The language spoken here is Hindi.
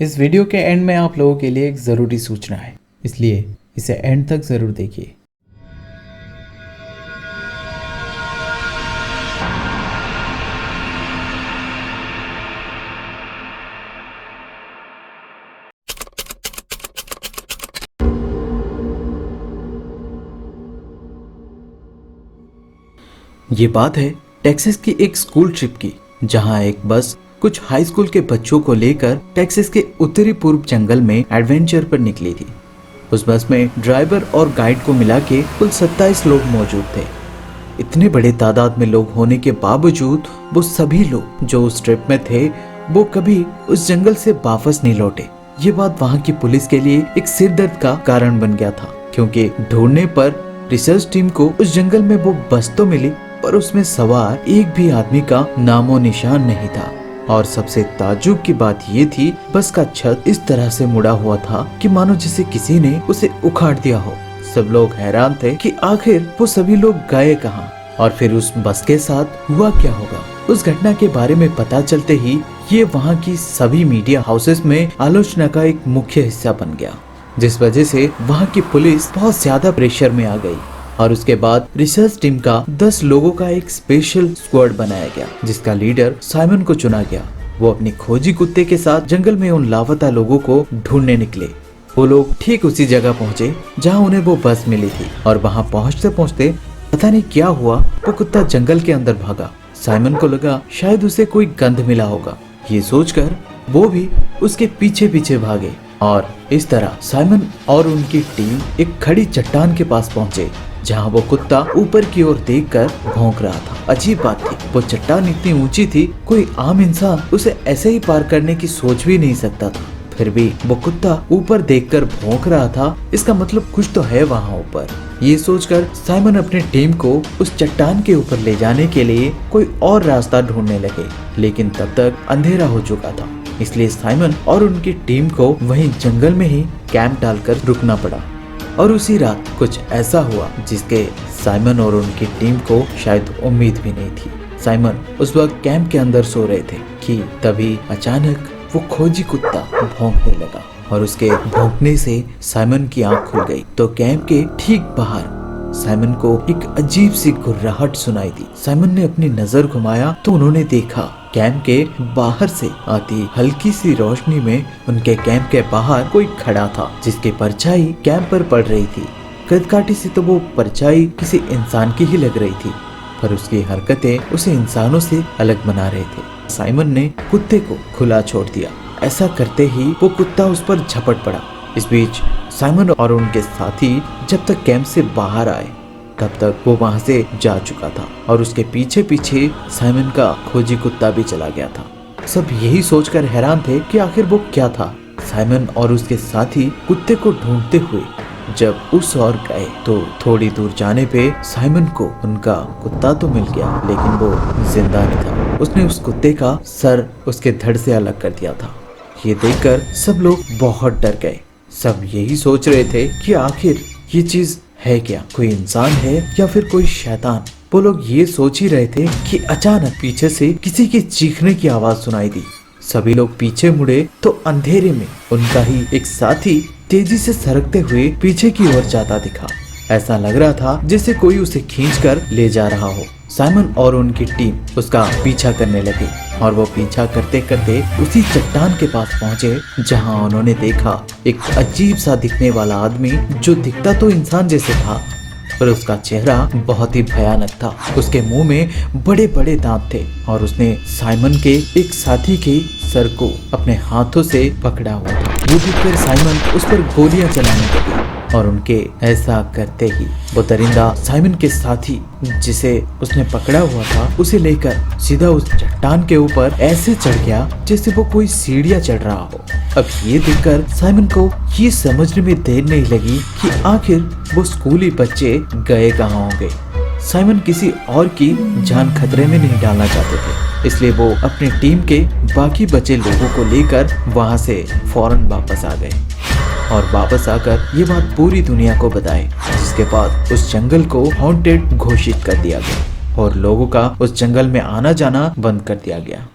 इस वीडियो के एंड में आप लोगों के लिए एक ज़रूरी सूचना है, इसलिए इसे एंड तक ज़रूर देखिए। ये बात है टेक्सास की एक स्कूल ट्रिप की, जहां एक बस कुछ हाई स्कूल के बच्चों को लेकर टेक्सास के उत्तरी पूर्व जंगल में एडवेंचर पर निकली थी। उस बस में ड्राइवर और गाइड को मिला के कुल 27 लोग मौजूद थे। इतने बड़े तादाद में लोग होने के बावजूद वो सभी लोग जो उस ट्रिप में थे वो कभी उस जंगल से वापस नहीं लौटे। ये बात वहाँ की पुलिस के लिए एक सिरदर्द का कारण बन गया था, क्योंकि ढूंढने पर रिसर्च टीम को उस जंगल में वो बस तो मिली पर उसमें सवार एक भी आदमी का नामो निशान नहीं था। और सबसे ताज्जुब की बात ये थी, बस का छत इस तरह से मुड़ा हुआ था कि मानो जैसे किसी ने उसे उखाड़ दिया हो। सब लोग हैरान थे कि आखिर वो सभी लोग गए कहाँ और फिर उस बस के साथ हुआ क्या होगा। उस घटना के बारे में पता चलते ही ये वहाँ की सभी मीडिया हाउसेस में आलोचना का एक मुख्य हिस्सा बन गया, जिस वजह से वहाँ की पुलिस बहुत ज्यादा प्रेशर में आ गई। और उसके बाद रिसर्च टीम का 10 लोगों का एक स्पेशल स्क्वाड बनाया गया, जिसका लीडर साइमन को चुना गया। वो अपनी खोजी कुत्ते के साथ जंगल में उन लापता लोगों को ढूंढने निकले। वो लोग ठीक उसी जगह पहुंचे जहां उन्हें वो बस मिली थी, और वहां पहुंचते पहुंचते पता नहीं क्या हुआ, वो कुत्ता जंगल के अंदर भागा। साइमन को लगा शायद उसे कोई गंध मिला होगा। ये सोचकर वो भी उसके पीछे पीछे भागे, और इस तरह साइमन और उनकी टीम एक खड़ी चट्टान के पास पहुंचे, जहां वो कुत्ता ऊपर की ओर देखकर भौंक रहा था। अजीब बात थी, वो चट्टान इतनी ऊंची थी, कोई आम इंसान उसे ऐसे ही पार करने की सोच भी नहीं सकता था। फिर भी वो कुत्ता ऊपर देखकर भौंक रहा था, इसका मतलब कुछ तो है वहां ऊपर। ये सोचकर साइमन अपनी टीम को उस चट्टान के ऊपर ले जाने के लिए कोई और रास्ता ढूंढने लगे, लेकिन तब तक अंधेरा हो चुका था। इसलिए साइमन और उनकी टीम को वहीं जंगल में ही कैंप डालकर रुकना पड़ा। और उसी रात कुछ ऐसा हुआ जिसके साइमन और उनकी टीम को शायद उम्मीद भी नहीं थी। साइमन उस वक्त कैंप के अंदर सो रहे थे कि तभी अचानक वो खोजी कुत्ता भौंकने लगा, और उसके भौंकने से साइमन की आंख खुल गई। तो कैंप के ठीक बाहर साइमन को एक अजीब सी घुर्राहट सुनाई दी। साइमन ने अपनी नजर घुमाया तो उन्होंने देखा कैंप के बाहर से आती हल्की सी रोशनी में उनके कैंप के बाहर कोई खड़ा था, जिसकी परछाई कैंप पर पड़ रही थी। कदकाठी से तो वो परछाई किसी इंसान की ही लग रही थी, पर उसकी हरकतें उसे इंसानों से अलग बना रहे थे। साइमन ने कुत्ते को खुला छोड़ दिया। ऐसा करते ही वो कुत्ता उस पर झपट पड़ा। इस बीच साइमन और उनके साथी जब तक कैंप से बाहर आए तब तक वो वहां से जा चुका था, और उसके पीछे पीछे साइमन का खोजी कुत्ता भी चला गया था। सब यही सोचकर हैरान थे कि आखिर वो क्या था। साइमन और उसके साथी कुत्ते को ढूंढते हुए जब उस ओर गए तो थोड़ी दूर जाने पे साइमन को उनका कुत्ता तो मिल गया, लेकिन वो जिंदा नहीं था। उसने उस कुत्ते का सर उसके धड़ से अलग कर दिया था। ये देखकर सब लोग बहुत डर गए। सब यही सोच रहे थे कि आखिर ये चीज है क्या, कोई इंसान है या फिर कोई शैतान। वो लोग ये सोच ही रहे थे कि अचानक पीछे से किसी के चीखने की आवाज सुनाई दी। सभी लोग पीछे मुड़े तो अंधेरे में उनका ही एक साथी तेजी से सरकते हुए पीछे की ओर जाता दिखा। ऐसा लग रहा था जैसे कोई उसे खींचकर ले जा रहा हो। साइमन और उनकी टीम उसका पीछा करने लगे, और वो पीछा करते करते उसी चट्टान के पास पहुंचे जहां उन्होंने देखा एक अजीब सा दिखने वाला आदमी, जो दिखता तो इंसान जैसे था पर उसका चेहरा बहुत ही भयानक था। उसके मुंह में बड़े बड़े दांत थे, और उसने साइमन के एक साथी के सर को अपने हाथों से पकड़ा हुआ था। वो देखकर साइमन उस पर गोलियां चलाने लगे, और उनके ऐसा करते ही वो दरिंदा साइमन के साथी जिसे उसने पकड़ा हुआ था उसे लेकर सीधा उस चट्टान के ऊपर ऐसे चढ़ गया जैसे वो कोई सीढ़ियां चढ़ रहा हो। अब ये देखकर साइमन को ये समझने में देर नहीं लगी कि आखिर वो स्कूली बच्चे गए कहाँ होंगे। साइमन किसी और की जान खतरे में नहीं डालना चाहते थे, इसलिए वो अपनी टीम के बाकी बचे लोगों को लेकर वहां से फौरन वापस आ गए, और वापस आकर ये बात पूरी दुनिया को बताए, जिसके बाद उस जंगल को हॉन्टेड घोषित कर दिया गया और लोगों का उस जंगल में आना जाना बंद कर दिया गया।